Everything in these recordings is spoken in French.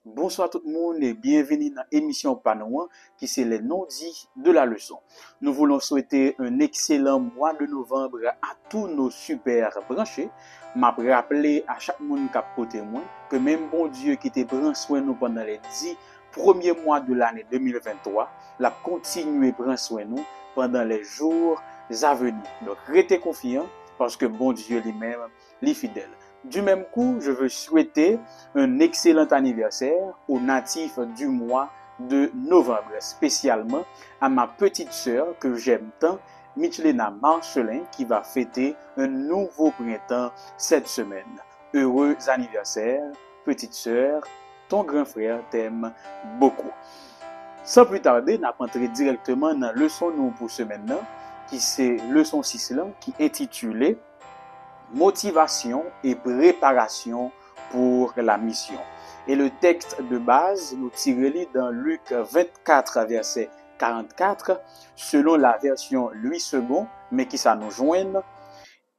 Bonsoir tout le monde et bienvenue dans l'émission Panouan qui c'est les non-dits de la leçon. Nous voulons souhaiter un excellent mois de novembre à tous nos super branchés. M'a rappelé à chaque monde qui a côté moi que même bon Dieu qui était prend soin nous pendant les 10 premiers mois de l'année 2023, l'a continué prendre soin nous pendant les jours à venir. Donc restez confiants parce que bon Dieu lui-même est fidèle. Du même coup, je veux souhaiter un excellent anniversaire aux natifs du mois de novembre, spécialement à ma petite sœur que j'aime tant, Michelina Marcelin, qui va fêter un nouveau printemps cette semaine. Heureux anniversaire, petite sœur, ton grand frère t'aime beaucoup. Sans plus tarder, nous allons entrer directement dans la leçon nous pour semaine, qui c'est leçon 6 qui est intitulée Motivation et préparation pour la mission. Et le texte de base, nous tirons dans Luc 24, verset 44, selon la version Louis II, mais qui ça nous joigne.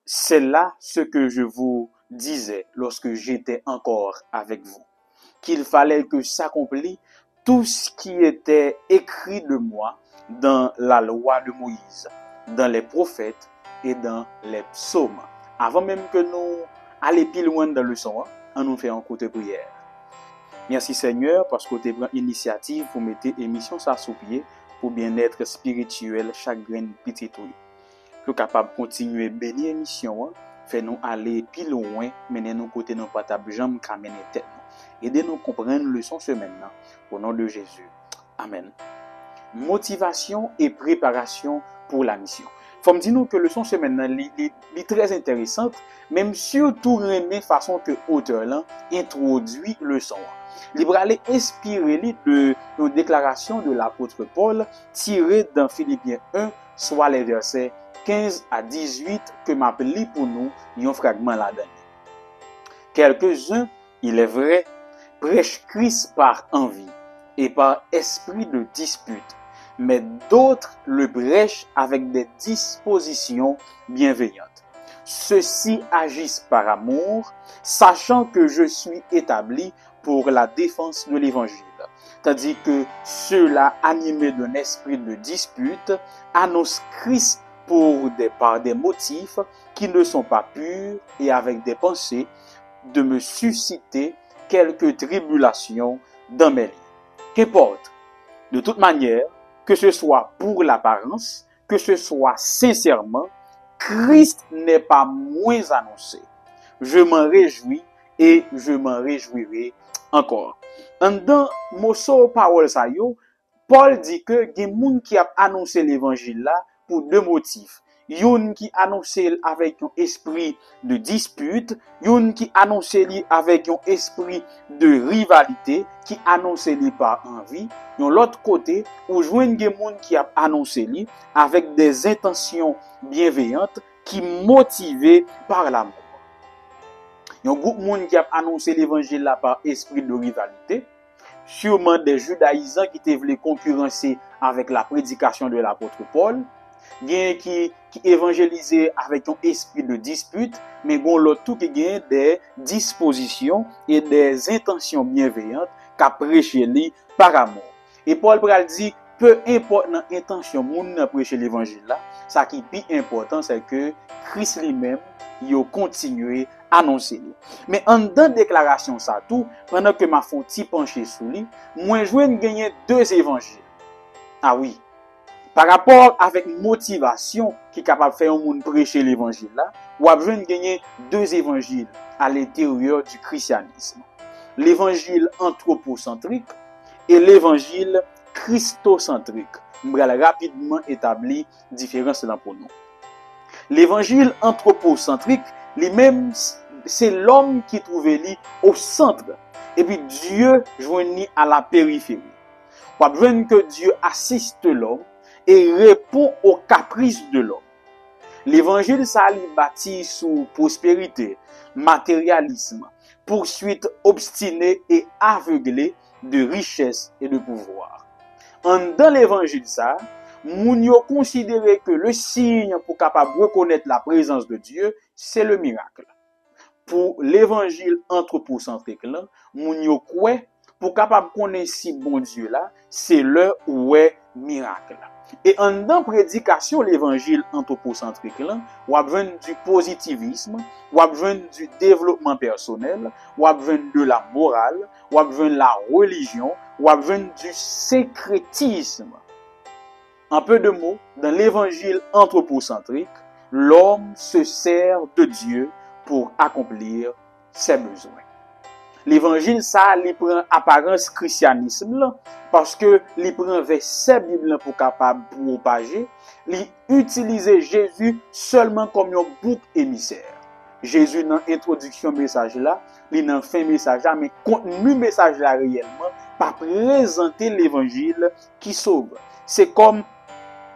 C'est là ce que je vous disais lorsque j'étais encore avec vous, qu'il fallait que s'accomplisse tout ce qui était écrit de moi dans la loi de Moïse, dans les prophètes et dans les psaumes. Avant même que nous allions plus loin dans le leçon, on nous fait un côté prière. Merci Seigneur parce que tu prends l'initiative pour mettre l'émission ça sous pied pour bien-être spirituel chaque grain petit tout. Pour capable continuer bénir l'émission, fait nous aller plus loin, mener nous côté non pas table jambe ka mener tête. Aidez-nous comprendre la leçon semaine au nom de Jésus. Amen. Motivation et préparation pour la mission. Faut me dire nous que le leçon semaine est très intéressante, même surtout de façon que auteur là introduit le son. Il va aller inspirer de une déclaration de l'apôtre Paul tirée dans Philippiens 1, soit les versets 15 à 18 que m'a lu pour nous un fragment là-dedans. Quelques-uns, il est vrai, prêchent Christ par envie et par esprit de dispute, mais d'autres le prêchent avec des dispositions bienveillantes. Ceux-ci agissent par amour, sachant que je suis établi pour la défense de l'évangile. Tandis que ceux-là, animés d'un esprit de dispute, annoncent Christ par des motifs qui ne sont pas purs et avec des pensées de me susciter quelques tribulations dans mes lignes. Qu'importe, de toute manière, que ce soit pour l'apparence, que ce soit sincèrement, Christ n'est pas moins annoncé. Je m'en réjouis et je m'en réjouirai encore. Dans Mosso parole sa yo, Paul dit que il y a des gens qui a annoncé l'évangile là pour deux motifs. Yon qui annoncé avec un esprit de dispute, yon qui annoncé li avec un esprit de rivalité, qui annoncé li par envie. Yon l'autre côté, ou joine des gens qui a annoncé li avec des intentions bienveillantes qui motivées par l'amour. Yon groupe monde qui a annoncé l'évangile là par esprit de rivalité, sûrement des judaïsants qui te voulaient concurrencer avec la prédication de l'apôtre Paul. Gen qui évangélisait avec un esprit de dispute, mais gon l'autre tout qui gagne des dispositions et des intentions bienveillantes qu'a prêché li par amour. Et Paul pral dit peu importe l'intention moun nan prêcher l'évangile là, ça qui plus important c'est que Christ lui-même yo continuer annoncer li. Mais en dans déclaration ça tout, pendant que m'a font ti pencher sous li, moi joine gagner deux évangiles. Ah oui. Par rapport avec motivation qui est capable de faire un monde prêcher l'évangile là, ou a besoin de gagner deux évangiles à l'intérieur du christianisme. L'évangile anthropocentrique et l'évangile christocentrique. Je vais rapidement établir différence là pour nous. L'évangile anthropocentrique, lui-même, c'est l'homme qui trouve lui au centre. Et puis Dieu joignit à la périphérie. On a besoin que Dieu assiste l'homme et répond aux caprices de l'homme. L'évangile, ça est bâti sous prospérité, matérialisme, poursuite obstinée et aveuglée de richesse et de pouvoir. Dans l'évangile, ça, moun yo considéré que le signe pour capable reconnaître la présence de Dieu, c'est le miracle. Pour l'évangile anthropocentrique, moun yo croit pour capable connaître si bon Dieu là, c'est l'heure où est miracle. Et en dans prédication l'évangile anthropocentrique là, ou a besoin du positivisme, ou a besoin du développement personnel, ou a besoin de la morale, ou a besoin de la religion, ou a besoin du sécrétisme. En peu de mots, dans l'évangile anthropocentrique, l'homme se sert de Dieu pour accomplir ses besoins. L'évangile, ça, il prend apparence christianisme, là, parce que il prend verset Bible pour capable propager, il utilise Jésus seulement comme un bouc émissaire. Jésus, dans l'introduction message là, il dans fin message là, mais contenu message là réellement, pas présenter l'évangile qui sauve. C'est comme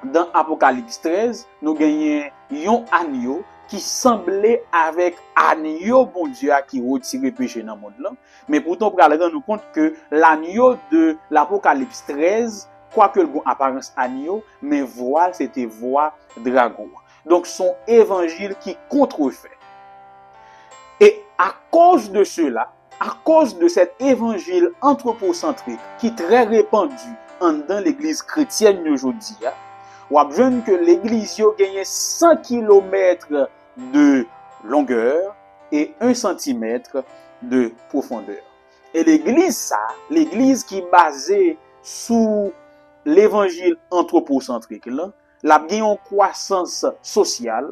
dans Apocalypse 13, nous gagnons un agneau qui semblait avec agneau bon Dieu qui retire péché dans le monde là. Mais pourtant, pour aller nous compte que l'agneau de l'Apocalypse 13, quoique le apparence agneau, mais voile, c'était voix dragon. Donc, son évangile qui contrefait. Et à cause de cela, à cause de cet évangile anthropocentrique qui est très répandu dans l'église chrétienne aujourd'hui, on a besoin que l'église gagne 100 km de longueur et 1 cm de profondeur. Et l'église ça, l'église qui est basée sous l'évangile anthropocentrique là, la gagne une croissance sociale,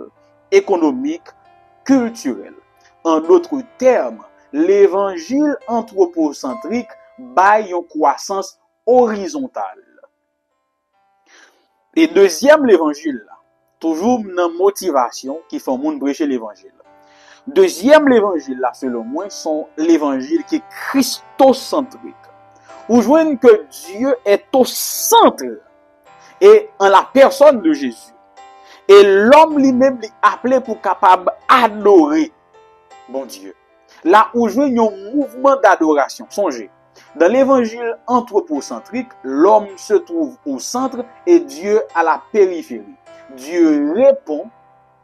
économique, culturelle. En d'autres termes, l'évangile anthropocentrique baille une croissance horizontale. Et deuxième l'évangile, toujours une motivation qui fait monde prêcher l'évangile. Deuxième l'évangile, là, selon moi, sont l'évangile qui est christocentrique. Où je vois que Dieu est au centre et en la personne de Jésus. Et l'homme lui-même est appelé pour capable adorer bon Dieu. Là où je vois un mouvement d'adoration, songez. Dans l'évangile anthropocentrique, l'homme se trouve au centre et Dieu à la périphérie. Dieu répond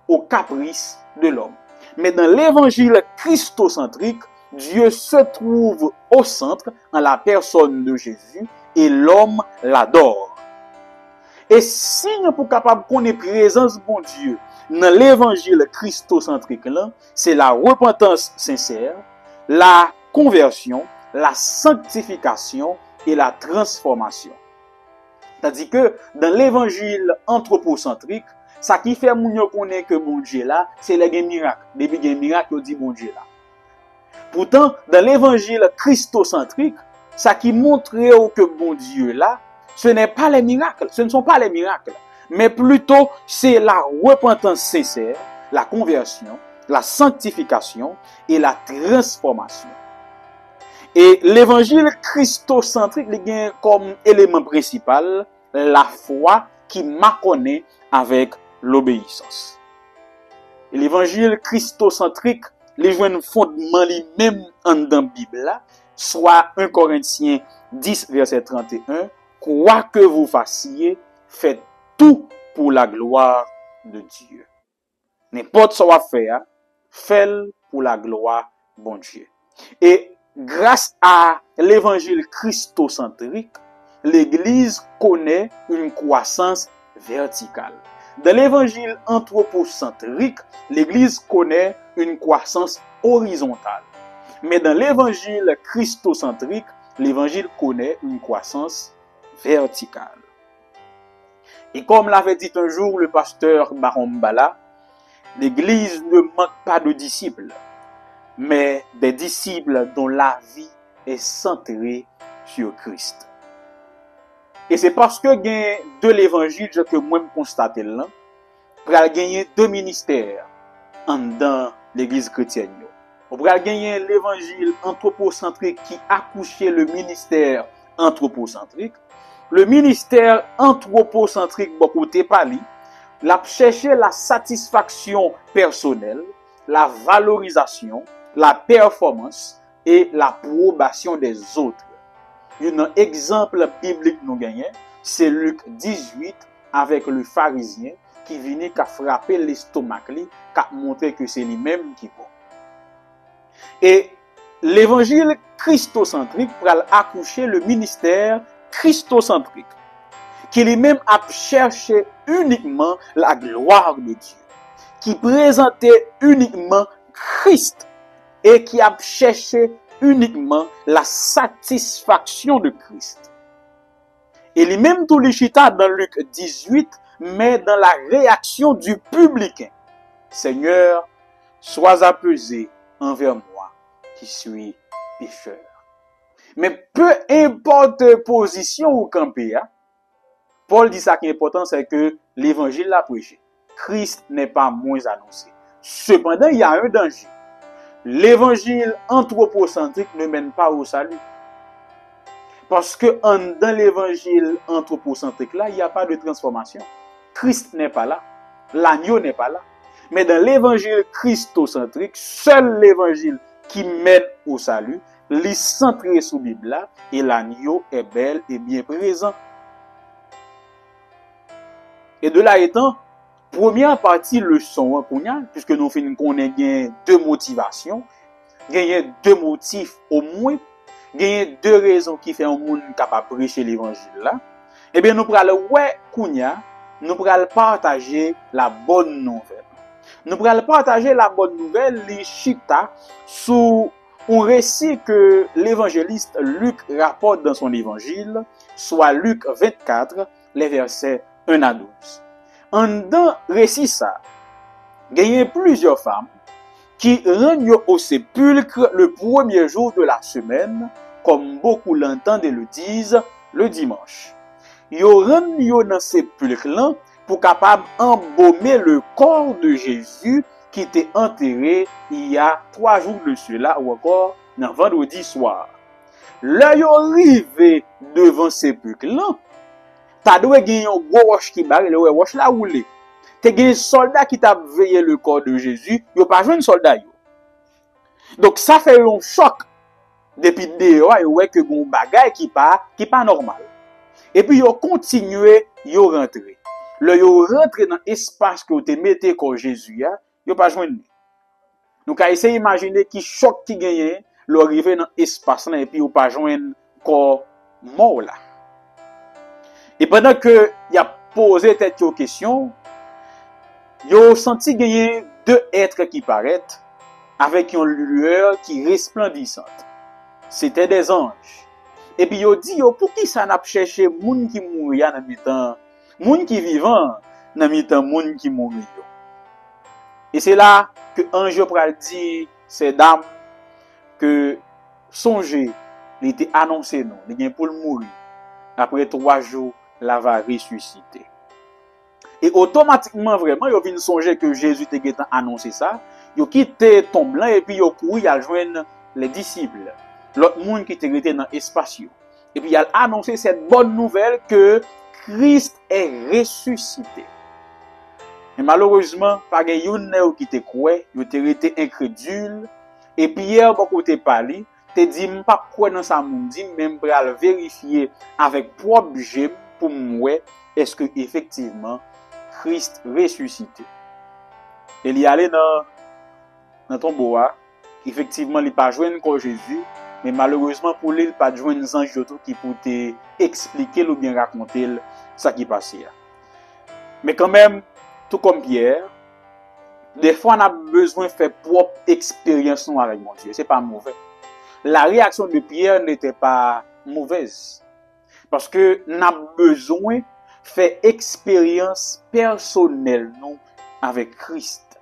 aux caprices de l'homme. Mais dans l'évangile christocentrique, Dieu se trouve au centre en la personne de Jésus et l'homme l'adore. Et si nous sommes capables de connaître la présence de bon Dieu dans l'évangile christocentrique, c'est la repentance sincère, la conversion, la sanctification et la transformation. C'est-à-dire que dans l'évangile anthropocentrique, ça qui fait moun connaître que bon Dieu là, c'est les miracles. Depuis qu'il y a un miracle, on dit bon Dieu là. Pourtant, dans l'évangile christocentrique, ça qui montre que bon Dieu là, ce n'est pas les miracles, ce ne sont pas les miracles, mais plutôt c'est la repentance sincère, la conversion, la sanctification et la transformation. Et l'évangile christocentrique il a comme élément principal la foi qui m'acconnait avec l'obéissance. Et l'évangile christocentrique les joint fondement lui-même en dans Bible là, soit 1 Corinthiens 10 verset 31, quoi que vous fassiez, faites tout pour la gloire de Dieu. N'importe ce qu'on va faire, faites pour la gloire de bon Dieu. Et grâce à l'évangile christocentrique, l'Église connaît une croissance verticale. Dans l'évangile anthropocentrique, l'Église connaît une croissance horizontale. Mais dans l'évangile christocentrique, l'Évangile connaît une croissance verticale. Et comme l'avait dit un jour le pasteur Baron Mbala, l'Église ne manque pas de disciples, mais des disciples dont la vie est centrée sur Christ. Et c'est parce que de l'évangile que moi me constate là, pour gagner deux ministères dans l'église chrétienne. On pourra gagner l'évangile anthropocentrique qui accouchait le ministère anthropocentrique. Le ministère anthropocentrique beaucoup côté pali, l'a cherché la satisfaction personnelle, la valorisation, la performance et l'approbation des autres. Un exemple biblique nous gagnons, c'est Luc 18 avec le pharisien qui venait qu'à frapper l'estomac, qui a montré que c'est lui-même qui bon. Et l'évangile christocentrique pour accoucher le ministère christocentrique, qui lui-même a cherché uniquement la gloire de Dieu, qui présentait uniquement Christ et qui a cherché uniquement la satisfaction de Christ. Et lui-même tout les chita dans Luc 18, mais dans la réaction du publicain. Seigneur, sois apaisé envers moi qui suis pécheur. Mais peu importe position ou campé, Paul dit ça qui est important, c'est que l'évangile l'a prêché. Christ n'est pas moins annoncé. Cependant, il y a un danger. L'évangile anthropocentrique ne mène pas au salut. Parce que dans l'évangile anthropocentrique là, il n'y a pas de transformation. Christ n'est pas là. L'agneau n'est pas là. Mais dans l'évangile christocentrique, seul l'évangile qui mène au salut, les centré sur la Bible là, et l'agneau est bel et bien présent. Et de là étant, première partie leçon, puisque nous finissons qu'on ait deux motivations, gagner deux motifs au moins, gagner deux raisons qui font un monde capable de prêcher l'évangile là, eh bien nous prenons nous prenons partager la bonne nouvelle. Nous prenons partager la bonne nouvelle, les chita, sous un récit que l'évangéliste Luc rapporte dans son évangile, soit Luc 24, les versets 1 à 12. En dans récit ça, il y a plusieurs femmes qui rentrent au sépulcre le premier jour de la semaine, comme beaucoup l'entendent et le disent, le dimanche. Ils rentrent dans le sépulcre là pour capable embaumer le corps de Jésus qui était enterré il y a 3 jours de cela, ou encore dans vendredi soir. Là, ils arrivent devant le sépulcre là. T'as doué gagner un gros roche qui barre, le roche là roulé. T'as gagné un soldat qui t'a veillé le corps de Jésus, yo pas joué un soldat yo. Donc ça fait un choc depuis dehors et ouais que gon bagay qui pas normal. Et puis yo continué, yo rentré. Le yo rentré dans l'espace que te mettez corps Jésus a, yo pas joindre. Donc à essayer imaginer qui choc qui gagné, le arrivé dans l'espace là et puis yo pas joindre corps mort là. Et pendant que y a posé tête aux questions, yo senti gagner deux êtres qui paraissent avec une lueur qui resplendissante. C'était des anges. Et puis yo dit yo pour qui ça n'a cherché moun qui mourir dans mi-temps, moun qui vivant dans mi-temps moun qui mourir. Et c'est là que ange pral dit ces dames que songez, il était annoncé non, il vient pour le mourir. Après 3 jours la va ressusciter. Et automatiquement, vraiment, ils viennent songer que Jésus était annoncé ça. Ils quitté tombe là et puis ils couru à joindre les disciples. L'autre monde qui était dans l'espace. Et puis il a annoncé cette bonne nouvelle que Christ est ressuscité. Et malheureusement, pas de yon qui te croit, ils étaient incrédules. Et Pierre, beaucoup te parlé, te dit pas quoi dans sa monde, dit même pour vérifier avec propre jeu pour moi est-ce que effectivement Christ ressuscité. Et il y allait dans tombeau, effectivement il pas joindre encore Jésus, mais malheureusement pour lui il pas joindre les anges qui pour te expliquer ou bien raconter ça qui passait. Mais quand même, tout comme Pierre, des fois on a besoin de faire propre expérience avec mon Dieu, c'est pas mauvais. La réaction de Pierre n'était pas mauvaise. Parce que nous avons besoin de faire expérience personnelle nous, avec Christ.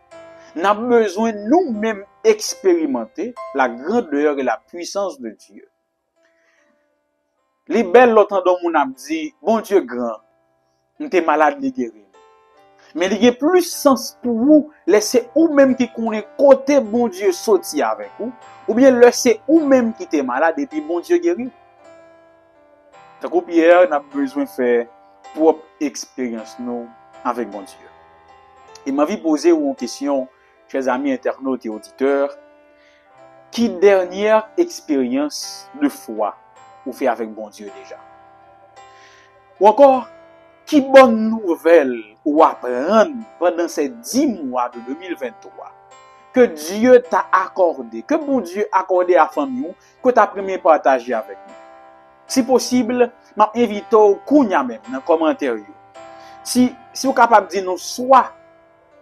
Nous avons besoin de nous-mêmes expérimenter la grandeur et la puissance de Dieu. Les belles l'autant dont on a dit, bon Dieu grand, nous sommes malades de guérir. Mais il y a plus sens pour vous, laisser ou même qui connaît côté bon Dieu sortir avec vous, ou bien laisser ou même qui est malade et puis bon Dieu guérit. Tant que Pierre n'a besoin de faire propre expérience nous avec mon Dieu. Et m'a vie poser une question, chers amis internautes et auditeurs, qui dernière expérience de foi vous fait avec bon Dieu déjà? Ou encore, qui bonne nouvelle ou apprendre pendant ces 10 mois de 2023 que Dieu t'a accordé, que bon Dieu a accordé à la famille, que tu as premier partagé avec nous. Si possible, m'invite au kounya même dans commentaire. Si vous êtes capable de dire nous soit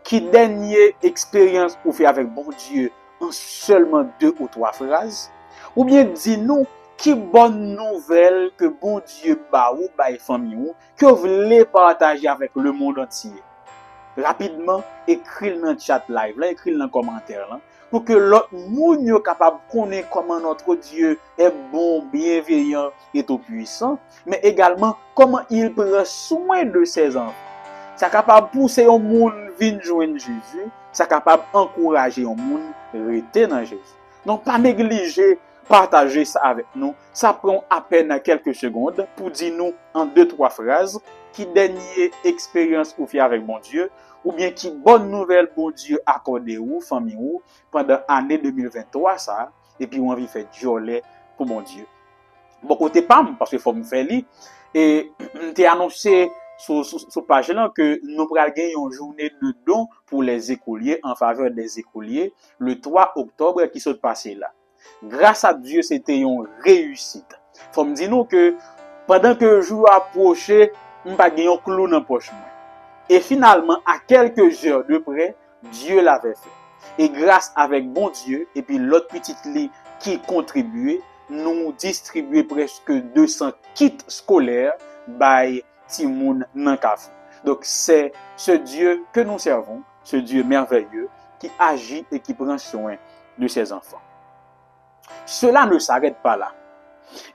qui dernière expérience vous fait avec bon Dieu en seulement 2 ou 3 phrases, ou bien dis-nous qui bonne nouvelle que bon Dieu ba ou ba famille ou que vous voulez partager avec le monde entier. Rapidement, écris dans le chat live, là, écris dans le commentaire, là, pour que l'autre monde soit capable de connaître comment notre Dieu est bon, bienveillant et tout-puissant, mais également comment il prend soin de ses enfants. C'est capable de pousser un monde venir joindre Jésus, c'est capable d'encourager un monde à rester dans Jésus. Donc, pas négliger, partager ça avec nous. Ça prend à peine quelques secondes pour dire nous en 2-3 phrases qui dernière expérience vous fait avec mon Dieu, ou bien qui bonne nouvelle bon Dieu accordé ou famille ou pendant l'année 2023 ça, et puis on envie faire jolie pour mon Dieu. Bon côté pam parce que faut me faire li et t'ai annoncé sur page là que nous pral gagner une journée de don pour les écoliers en faveur des écoliers le 3 octobre qui s'est passé là. Grâce à Dieu, c'était une réussite. Faut me dire nous que pendant que le jour approchait, on pas gagné un clou dans poche moi. Et finalement, à quelques heures de près, Dieu l'avait fait. Et grâce avec bon Dieu, et puis l'autre petite lit qui contribuait, nous distribuer presque 200 kits scolaires by Timoun Nankafou. Donc c'est ce Dieu que nous servons, ce Dieu merveilleux qui agit et qui prend soin de ses enfants. Cela ne s'arrête pas là.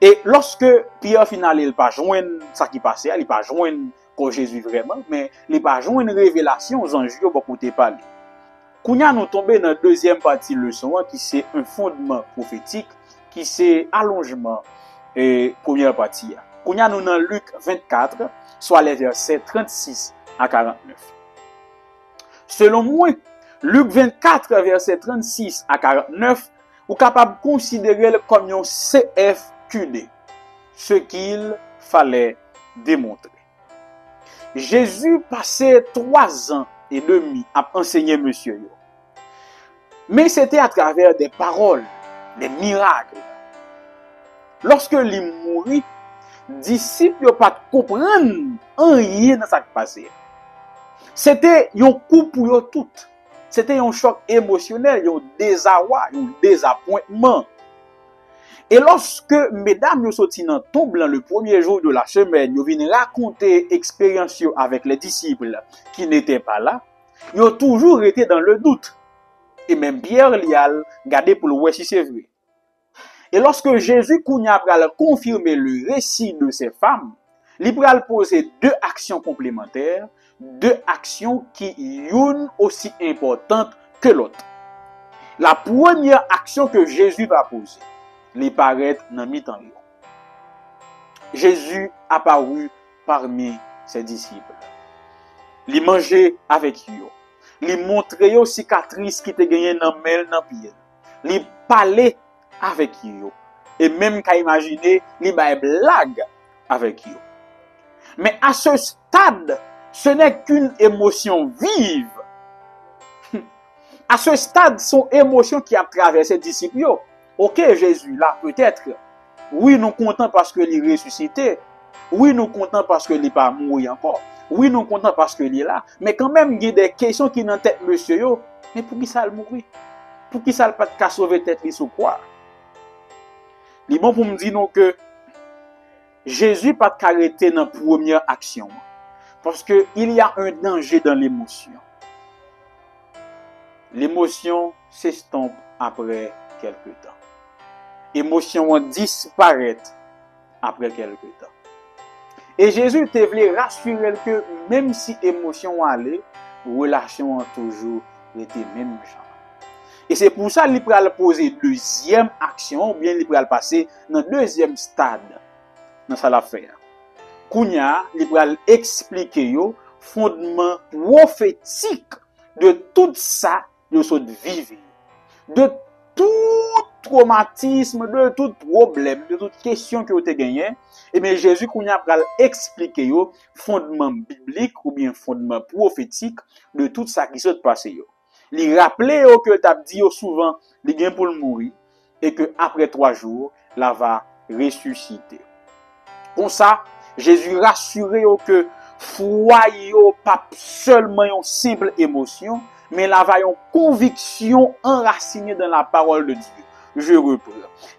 Et lorsque Pierre final il pas joindre ça qui passait, il pas joindre que Jésus vraiment, mais il pas joindre une révélation aux anges beaucoup te parler. Kounya nous tomber dans deuxième partie leçon qui c'est un fondement prophétique, qui c'est allongement et première partie. Kounya nous dans Luc 24, soit les versets 36 à 49. Selon moi, Luc 24 versets 36 à 49 ou capable de considérer comme un CFQD, ce qu'il fallait démontrer. Jésus passait 3 ans et demi à enseigner monsieur yo. Mais c'était à travers des paroles, des miracles. Lorsque il mourit, disciples n'ont pas comprendre rien dans ce qui passait. C'était un coup pour eux toutes. C'était un choc émotionnel, un désarroi, un désappointement. Et lorsque mesdames sont sorties dans tombe le premier jour de la semaine, ils viennent raconter l'expérience avec les disciples qui n'étaient pas là, ils ont toujours été dans le doute. Et même Pierre l'y a gardé pour le voir si c'est vrai. Et lorsque Jésus a confirmé le récit de ces femmes, il a posé 2 actions complémentaires, 2 actions qui sont aussi importantes que l'autre. La première action que Jésus va poser, il paraît dans mi-temps. Jésus apparut parmi ses disciples. Il mangeait avec eux. Il montrait aux cicatrices qui étaient gagnées dans main dans pied. Il parlait avec eux. Et même qu'à imaginer, il bail blague avec eux. Mais à ce stade, ce n'est qu'une émotion vive. À ce stade, son émotion qui a traversé les disciples. Ok, Jésus, là, peut-être. Oui, nous contents parce que il est ressuscité. Oui, nous contents parce que il n'est pas mort encore. Oui, nous contents parce que il est là. Mais quand même, il y a des questions qui dans tête, monsieur, yo. Mais pour qui ça le mourir? Pour qui ça le pas de sauver tête li sous quoi? Il est bon pour me dire non que Jésus pas de arrêter dans la première action. Parce que il y a un danger dans l'émotion. L'émotion s'estompe après quelque temps. L'émotion disparaît après quelque temps. Et Jésus te voulait rassurer que même si l'émotion allait, relation a toujours été même genre. Et c'est pour ça qu'il va poser deuxième action, ou bien il va passer dans deuxième stade dans sa l'affaire. Kounya, il va expliquer yo fondement prophétique de tout ça de ce vivre, de tout traumatisme, de tout problème, de toute question que vous avez gagné. Et bien Jésus Kounya va expliquer yo fondement biblique ou bien fondement prophétique de tout ça qui s'est passé yo. Li rappelé que t'a dit souvent, li gen pour le mourir, et que après 3 jours, la va ressusciter. Comme ça, Jésus rassuré que foi yo pas seulement une simple émotion, mais la va une conviction enracinée dans la parole de Dieu. Je reprends.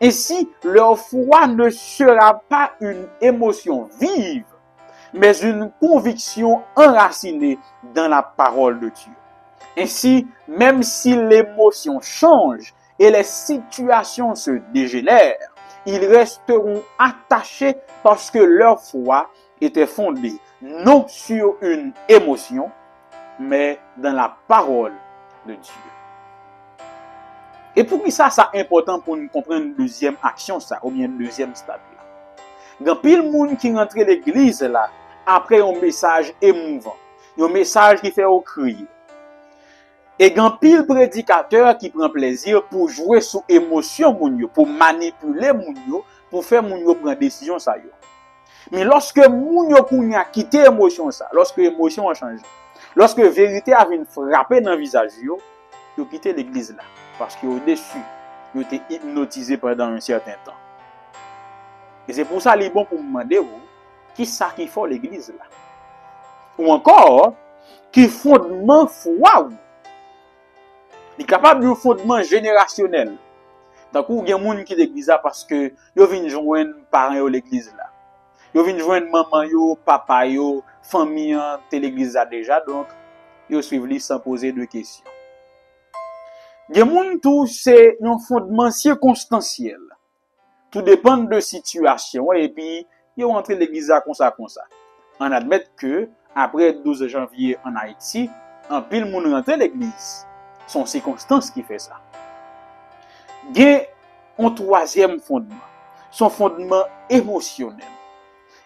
Ainsi, leur foi ne sera pas une émotion vive, mais une conviction enracinée dans la parole de Dieu. Ainsi, même si l'émotion change et les situations se dégénèrent, ils resteront attachés parce que leur foi était fondée non sur une émotion, mais dans la parole de Dieu. Et pour qui ça, c'est important pour nous comprendre une deuxième action, ça, ou bien une deuxième stade. Il y a pile monde qui rentre à l'église là, après un message émouvant, un message qui fait crier. Et il y a pile prédicateur qui prend plaisir pour jouer sur émotion, pour manipuler, pour faire prendre décision. Ça. Mais lorsque moun a quitté l'émotion, lorsque l'émotion a changé, lorsque la vérité a venu frapper dans le visage, ils ont quitté l'église là. Parce qu'au dessus, ils ont été hypnotisés pendant un certain temps. Et c'est pour ça qu'il est bon pour me demander qui ça qui fait l'église là. Ou encore, qui fondement foi. Il est capable de fondement générationnel. Donc, il y a des gens qui l'église là parce que ils viennent joindre parents à l'église là. Ils viennent joindre maman, papa, famille à l'église là déjà. Donc, ils suivent sans poser de questions. Il y a des gens tout c'est un fondement circonstanciel. Tout dépend de la situation. Et puis, ils ont entré l'église là comme ça. On admet que, après 12 janvier en Haïti, un pile monde rentre l'église. Son circonstance qui fait ça. Il y a un troisième fondement. Son fondement émotionnel.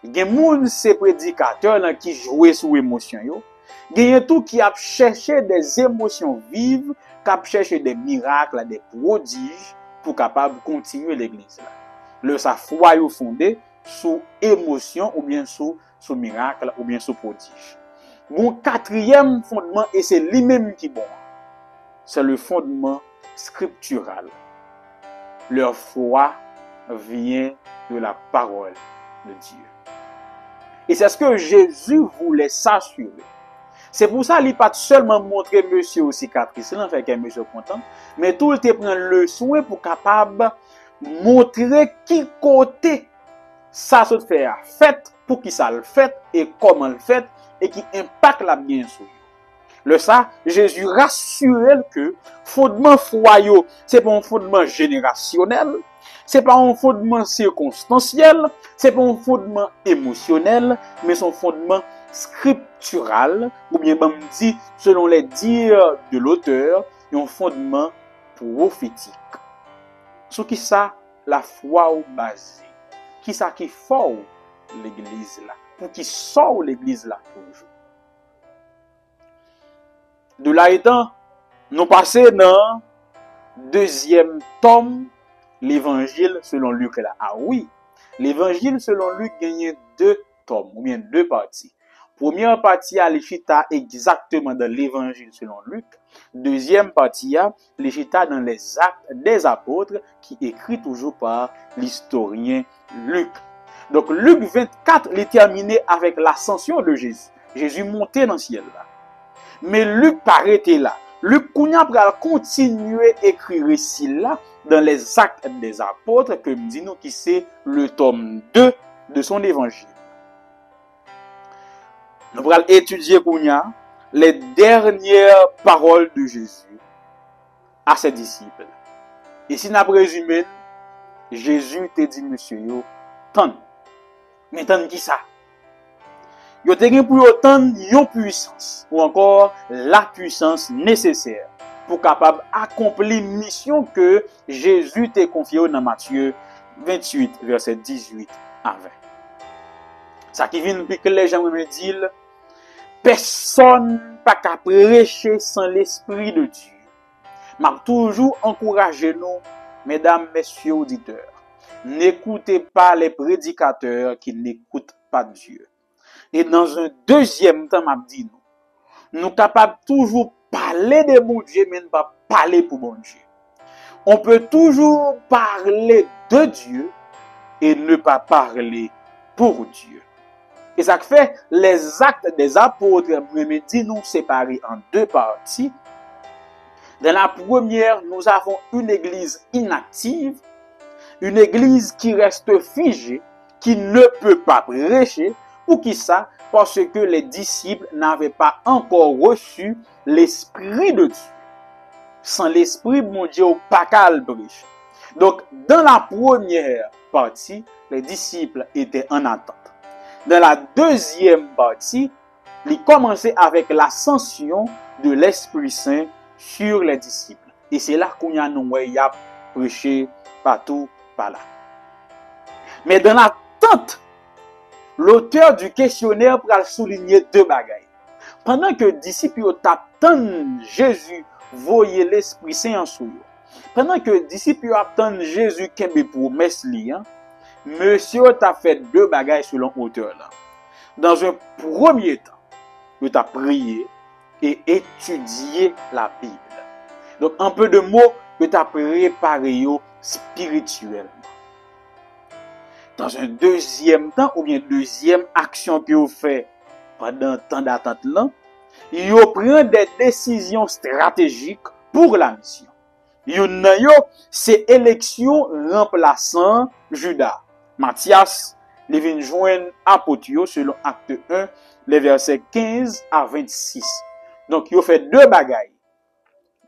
Il y a des gens, ces prédicateurs qui jouent sur l'émotion. Il y a tout qui a cherché des émotions vives, qui a cherché des miracles, des prodiges pour capable continuer l'église. Le sa foi est fondée sur émotion ou bien sur miracle ou bien sur prodige. Mon quatrième fondement, et c'est lui-même qui est bon, c'est le fondement scriptural. Leur foi vient de la parole de Dieu. Et c'est ce que Jésus voulait s'assurer. C'est pour ça qu'il n'a pas seulement montré monsieur aux cicatrices, il fait qu'un monsieur content, mais tout le temps prend le soin pour capable montrer qui côté ça se fait pour qui ça le fait et comment le fait et qui impacte la bien sur le ça Jésus rassurait que fondement foi c'est pas un fondement générationnel, c'est pas un fondement circonstanciel, c'est pas un fondement émotionnel, mais son fondement scriptural ou bien dit selon les dires de l'auteur, un fondement prophétique. Sur qui ça la foi ou basée, qui ça qui fait l'église là, pour qui sort l'église là toujours. De là étant, nous passons dans deuxième tome, l'évangile selon Luc là. Ah oui, l'évangile selon Luc gagne 2 tomes, ou bien 2 parties. Première partie à l'échita exactement dans l'évangile selon Luc. Deuxième partie à l'échita dans les actes des apôtres qui écrit toujours par l'historien Luc. Donc Luc 24 est terminé avec l'ascension de Jésus. Jésus monté dans le ciel là. Mais Luc paraîtait là. Luc va continuer à écrire ici là dans les actes des apôtres que nous disons qui c'est le tome 2 de son évangile. Nous allons étudier les dernières paroles de Jésus à ses disciples. Et si nous résumé, Jésus te dit, monsieur, tant. Mais tant qui ça? Yo te gen pour autant yon puissance ou encore la puissance nécessaire pour capable accomplir mission que Jésus t'a confiée dans Matthieu 28 verset 18 à 20. Ça qui vient depuis que les gens me disent personne pas qu'à prêcher sans l'esprit de Dieu. M'a toujours encouragé nous mesdames messieurs auditeurs, n'écoutez pas les prédicateurs qui n'écoutent pas Dieu. Et dans un deuxième temps, m'a dit nous capables toujours parler parler de bon Dieu, mais ne pas parler pour bon Dieu. On peut toujours parler de Dieu et ne pas parler pour Dieu. Et ça fait les actes des apôtres, me dit nous séparer en deux parties. Dans la première, nous avons une église inactive, une église qui reste figée, qui ne peut pas prêcher. Pour qui ça? Parce que les disciples n'avaient pas encore reçu l'Esprit de Dieu. Sans l'Esprit, mon Dieu, pas qu'à le prêcher. Donc, dans la première partie, les disciples étaient en attente. Dans la deuxième partie, il commençait avec l'ascension de l'Esprit Saint sur les disciples. Et c'est là qu'on a prêché partout, par là. Mais dans l'attente, l'auteur du questionnaire pour souligner deux bagailles. Pendant que les disciples attendent Jésus, voyez l'Esprit Saint en soi. Pendant que les disciples attendent Jésus qui est promesse liant, monsieur t'a fait deux bagailles selon l'auteur là. Dans un premier temps, il t'a prié et étudié la Bible. Donc, un peu de mots que tu as préparé spirituellement. Dans un deuxième temps, ou bien deuxième action que vous faites pendant le temps d'attente là, vous prenez des décisions stratégiques pour la mission. C'est élection remplaçant Judas. Matthias, il vient joindre apôtre selon acte 1, les versets 15 à 26. Donc, il fait deux bagailles.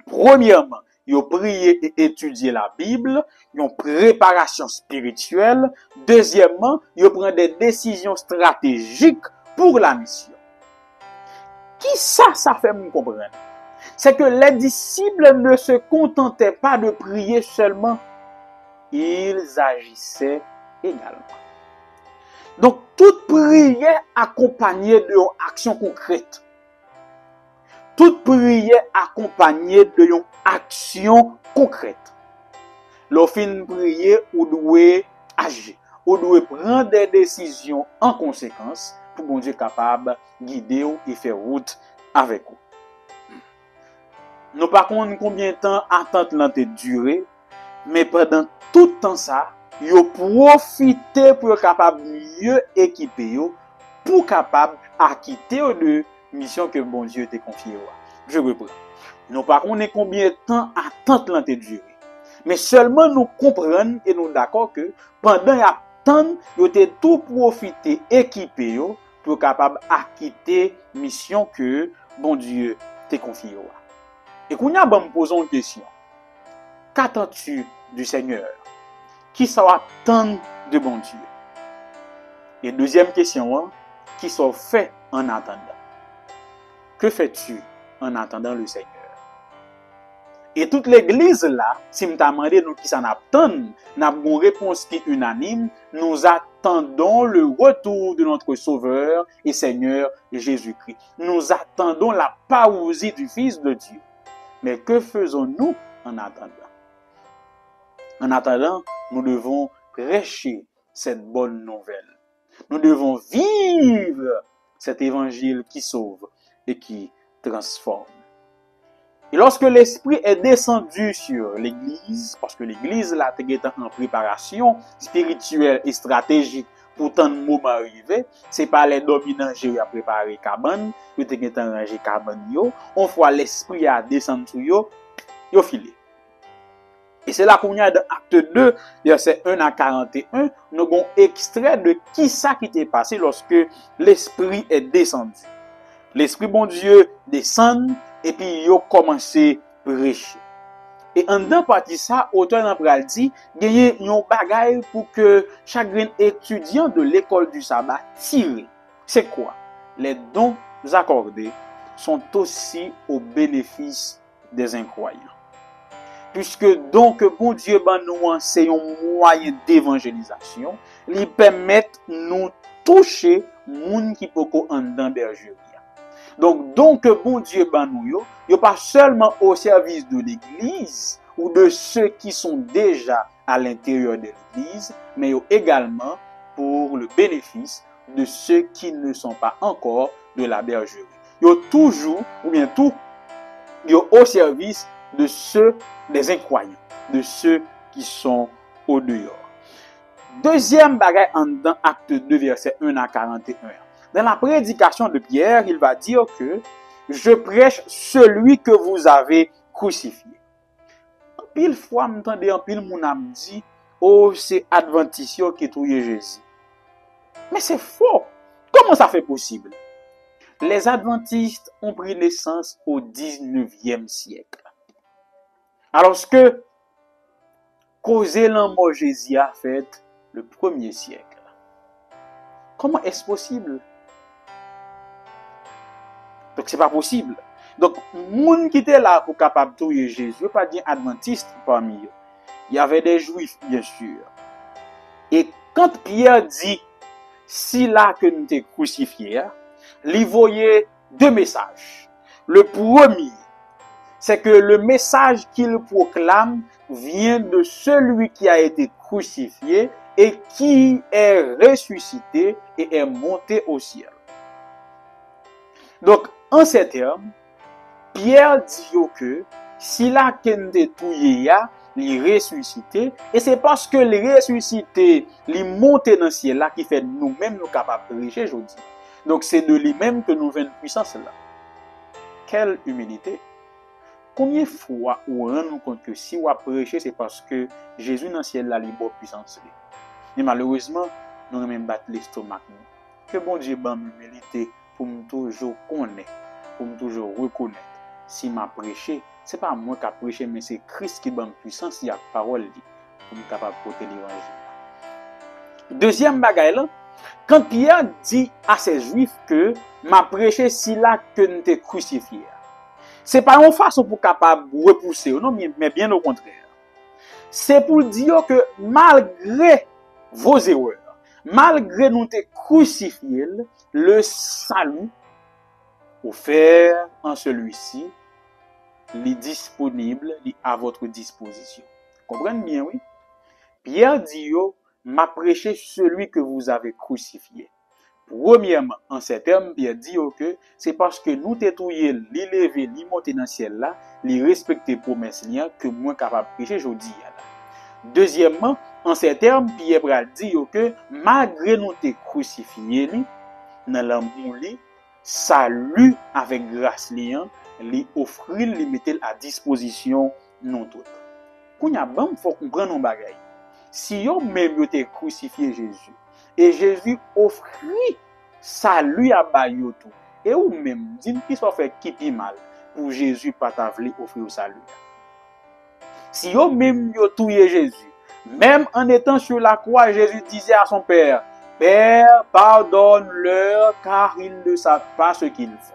Premièrement, ils ont prié et étudié la Bible, ils ont préparation spirituelle. Deuxièmement, ils prennent des décisions stratégiques pour la mission. Qui ça fait me comprendre? C'est que les disciples ne se contentaient pas de prier seulement, ils agissaient également. Donc, toute prière accompagnée d'une action concrète. Toute prière accompagnée d'une action concrète. Lorsqu'on prie, on doit agir. On doit prendre des décisions en conséquence pour que Dieu soit capable de guider et faire route avec vous. Nous par contre combien de temps attente l'ont duré, mais pendant tout le temps ça, yo profiter pour être capable mieux équiper yo pour capable acquitter de mission que bon Dieu t'a confiée. Je reprends. Nous par contre combien de temps attente l'ont duré, mais seulement nous comprenons et nous d'accord que pendant l'attente, yo t'ai tout profiter équiper yo pour capable acquitter mission que bon Dieu t'a confiée. Et qu'on y a me posons une question. Qu'attends-tu du Seigneur? Qui ça attend de bon Dieu? Et deuxième question, qui sont fait en attendant? Que fais-tu en attendant le Seigneur? Et toute l'église là, si me t'a demandé nous qui s'en attend, n'a une réponse qui est unanime, nous attendons le retour de notre Sauveur et Seigneur Jésus-Christ. Nous attendons la parousie du Fils de Dieu. Mais que faisons-nous en attendant? En attendant, nous devons prêcher cette bonne nouvelle. Nous devons vivre cet évangile qui sauve et qui transforme. Et lorsque l'Esprit est descendu sur l'Église, parce que l'Église là était en préparation spirituelle et stratégique pour tant de moments arrivés, c'est pas les dominants qui ont préparé cabane, qui ont arrangé cabane yo, on voit l'Esprit a descendu sur yo filé. Et c'est là qu'on y a dans acte 2, verset 1 à 41, nous avons extrait de qui ça qui t'est passé lorsque l'Esprit est descendu. L'Esprit bon Dieu descend et puis il a commencé à prêcher. Et en dedans partie ça, auteur n'a pas dit, il y a un bagage pour que chaque étudiant de l'école du sabbat tire. C'est quoi? Les dons accordés sont aussi au bénéfice des incroyants. Puisque donc bon Dieu ben nous c'est un moyen d'évangélisation, lui permettent nous toucher moun qui poko en dedans bergerie. Donc bon Dieu ben nous yo pas seulement au service de l'église ou de ceux qui sont déjà à l'intérieur de l'église, mais également pour le bénéfice de ceux qui ne sont pas encore de la bergerie. Yo toujours ou bien tout au service de ceux, des incroyants, de ceux qui sont au dehors. Deuxième bagaille dans acte 2, verset 1 à 41. Dans la prédication de Pierre, il va dire que je prêche celui que vous avez crucifié. En pile fois, m'entendez en pile mon âme dit, oh, c'est Adventiste qui touye Jésus. Mais c'est faux. Comment ça fait possible? Les Adventistes ont pris naissance au 19e siècle. Alors que causer l'amour Jésus a fait le 1er siècle. Comment est-ce possible? Donc c'est pas possible. Donc moun qui était là pour capable touyer Jésus, pas dire adventiste parmi eux. Il y avait des juifs bien sûr. Et quand Pierre dit si là que nous t'es crucifié, il voyait deux messages. Le premier, c'est que le message qu'il proclame vient de celui qui a été crucifié et qui est ressuscité et est monté au ciel. Donc, en ces termes, Pierre dit que si la ken de touye il ressuscité, et c'est parce que le ressuscité, il monté dans le ciel là qui fait nous-mêmes nous capables de prêcher aujourd'hui. Donc, c'est de lui-même que nous venons puissance là. Quelle humilité! Combien de fois on rend nous compte que si on a prêché, c'est parce que Jésus dans le ciel là, il a puissance. Mais malheureusement, nous même battre l'estomac. Que bon Dieu ban humilité pour me toujours connaître, pour me toujours reconnaître. Si m'a prêché, c'est pas moi qui a prêché, mais c'est Christ qui ban puissance, il y a parole pour me capable porter l'évangile. Deuxième bagaille là, quand Pierre dit à ces juifs que m'a prêché si là que nous t'es crucifié. C'est pas une façon pour capable repousser, non, mais bien au contraire. C'est pour dire que malgré vos erreurs, malgré nous t'es crucifié, le salut offert en celui-ci, il est disponible, il est à votre disposition. Comprenez bien, oui? Pierre dit, m'a prêché celui que vous avez crucifié. Premièrement, en ces termes, Pierre dit que c'est parce que nous t'étouillons, l'élever, l'immonter dans le ciel là, les respecter promesses que moi capable de prêcher aujourd'hui. Deuxièmement, en ces termes, Pierre dit que malgré nous t'es crucifié, dans l'amour, salut avec grâce, li offrir, li mettre à disposition nous tous. Quand il faut comprendre nos bagailles. Si yo même yo t'es crucifié Jésus, et Jésus offrit salut à bayo tout. Et ou même, dit qui soit fait qui pi mal pour Jésus pas t'avli offrir au salut. Si yo même yo touye Jésus, même en étant sur la croix, Jésus disait à son Père, Père, pardonne-leur car ils ne savent pas ce qu'ils font.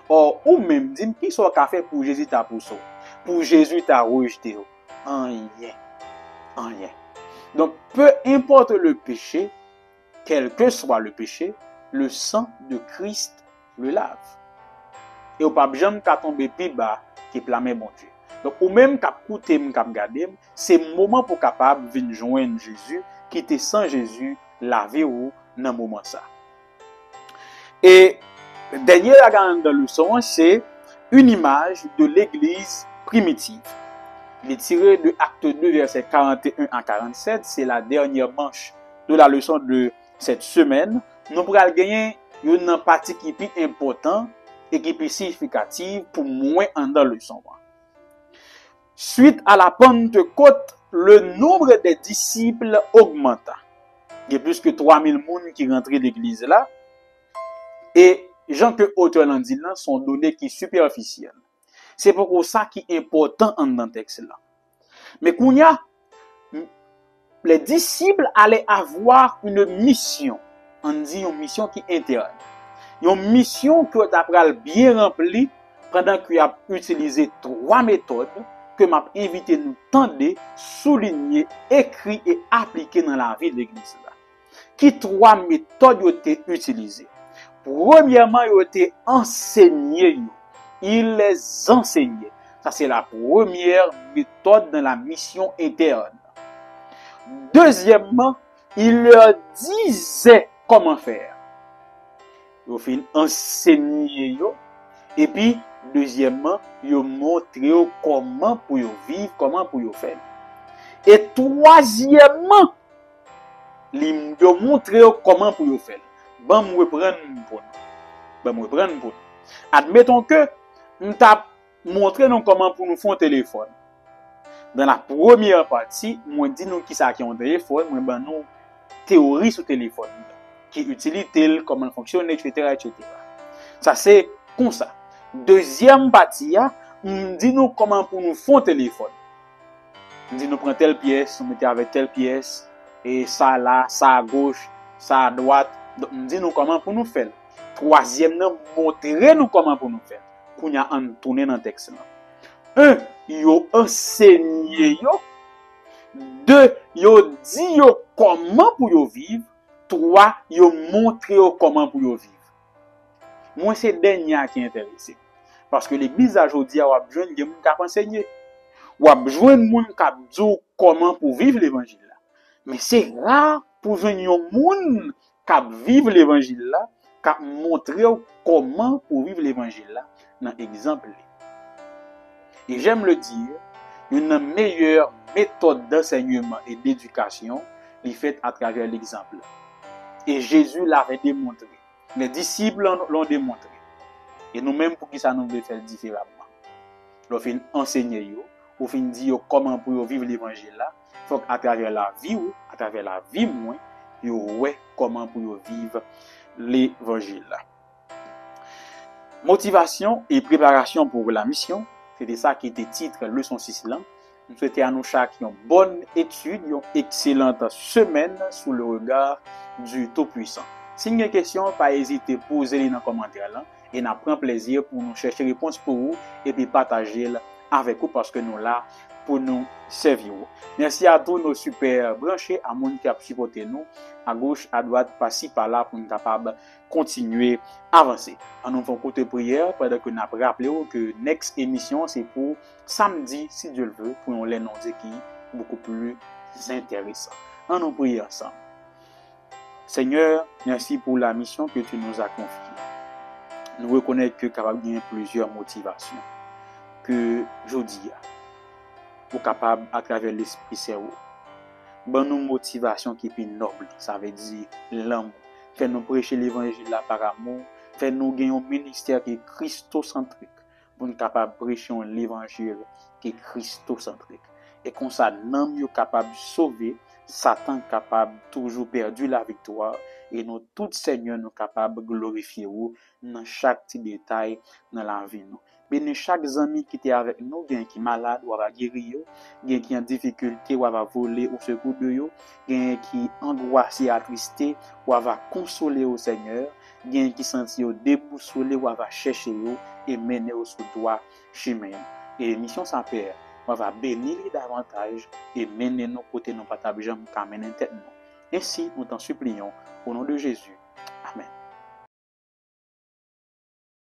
Or, ou même, dit qui soit qu'a fait pour Jésus t'a poussé, pour Jésus t'a rejeté. Rien. Rien. Donc, peu importe le péché, quel que soit le péché, le sang de Christ le lave. Et au pas jamais qu'à tomber plus bas qui blâmer mon Dieu. Donc, ou même qu'à coûter, qu'à garder, c'est le moment pour capable venir joindre Jésus, qui était sans Jésus, laver ou dans le moment ça. Et dernier la grande leçon, c'est une image de l'église primitive. Il est tiré de Acte 2, verset 41 à 47. C'est la dernière manche de la leçon de cette semaine. Nous pourrons gagner une partie qui est plus importante et qui est plus significative pour moins en dans la leçon. Suite à la Pentecôte, le nombre des disciples augmenta. Il y a plus que 3000 personnes qui rentrent dans l'église là. Et gens que auteur l'en dit là sont données qui superficielles. C'est pour ça qui est important dans le texte là. Mais qu'on y a, les disciples allaient avoir une mission. On dit une mission qui est interne. Une mission que tu as bien remplie pendant qu'il a utilisé 3 méthodes que m'a invité nous tendre, souligner, écrire et appliquer dans la vie de l'église là. Qui 3 méthodes ont été utilisées? Premièrement, ils ont été enseignés. Il les enseignait. Ça, c'est la première méthode dans la mission interne. Deuxièmement, il leur disait comment faire. Ils ont fait enseigner. Et puis, Deuxièmement, yo montre comment pour yo vivre, comment pour yo faire. Et troisièmement, yo montre comment pour yo faire. Bon, me reprendre pour nous. Admettons que nous t'a montré nous comment pour nous faire un téléphone. Dans la première partie, moi dis nous qui ça qui un téléphone, moi ben nous théorie sur téléphone qui utilise comment fonctionne etc. Ça c'est comme ça. Deuxième partie, dit nous comment pour nous faire un téléphone. Dit nous prend telle pièce, nous mettez avec telle pièce et ça là, ça à gauche, ça à droite. Donc dit nous comment pour nous faire. Troisième, montrer nous comment pour nous faire. Qu'on y a en tourner dans le texte là. 1, yo enseigné yo. 2, yo dit yo comment pour yo vivre. 3, yo montré yo comment pour yo vivre. Moi c'est dernier qui intéressé. Parce que l'église aujourd'hui a besoin de moun k'ap enseigner. Ou a besoin de moun k'ap dire comment pour vivre l'évangile là. Mais c'est rare pour joindre moun k'ap vivre l'évangile là, k'ap montrer comment pour vivre l'évangile là dans exemple. Et j'aime le dire, une meilleure méthode d'enseignement et d'éducation est faite à travers l'exemple. Et Jésus l'avait démontré. Les disciples l'ont démontré. Et nous-mêmes, pour qui ça nous devons faire différemment. Nous fin enseigner yo, nous fin dire comment pour vivre l'évangile là. Il faut qu'à travers la vie ou, à travers la vie moins, yo ouais comment pour vivre l'évangile là. Motivation et préparation pour la mission. C'était ça qui était titre leçon 6 là. Nous souhaitons à nous chaque une bonne étude, une excellente semaine sous le regard du Tout-Puissant. Si vous avez des questions, pas hésiter à poser les dans les commentaires là et nous prend plaisir pour nous chercher réponse pour vous et puis partager avec vous parce que nous là pour nous servir. Merci à tous nos super branchés, à monde qui a supporté nous à gauche, à droite, par-ci par-là pour nous capable continuer à avancer. En nous faisant côté prière pendant que nous avons rappelé que next émission c'est pour samedi si Dieu le veut pour nous les noms qui beaucoup plus intéressant. En nous prier ensemble. Seigneur, merci pour la mission que tu nous as confiée. Nous reconnaissons que capable de plusieurs motivations que aujourd'hui pour capable à travers l'esprit cerveau. Bonne nous motivation qui est plus noble, ça veut dire l'amour. Fait nous prêcher l'évangile là par amour, fait nous gagner un ministère qui est christocentrique pour nous capable prêcher l'évangile qui est christocentrique. Et comme ça nous sommes capable de sauver Satan capable toujours perdu la victoire et nous tous Seigneur nous capable de glorifier vous dans chaque petit détail dans la vie nous. Bénis chaque ami qui était avec nous, bien qui malade ou va guérir, bien qui en difficulté ou va voler au secours de yo, bien qui angoissé attristé ou va consoler au Seigneur, bien qui senti au déboussolé ou va chercher yo et mener au sous droit chemin. Et mission sans père on va bénir davantage et mener nos côtés non pas tabjam qu'à mener tête nous. Ainsi, nous t'en supplions, au nom de Jésus.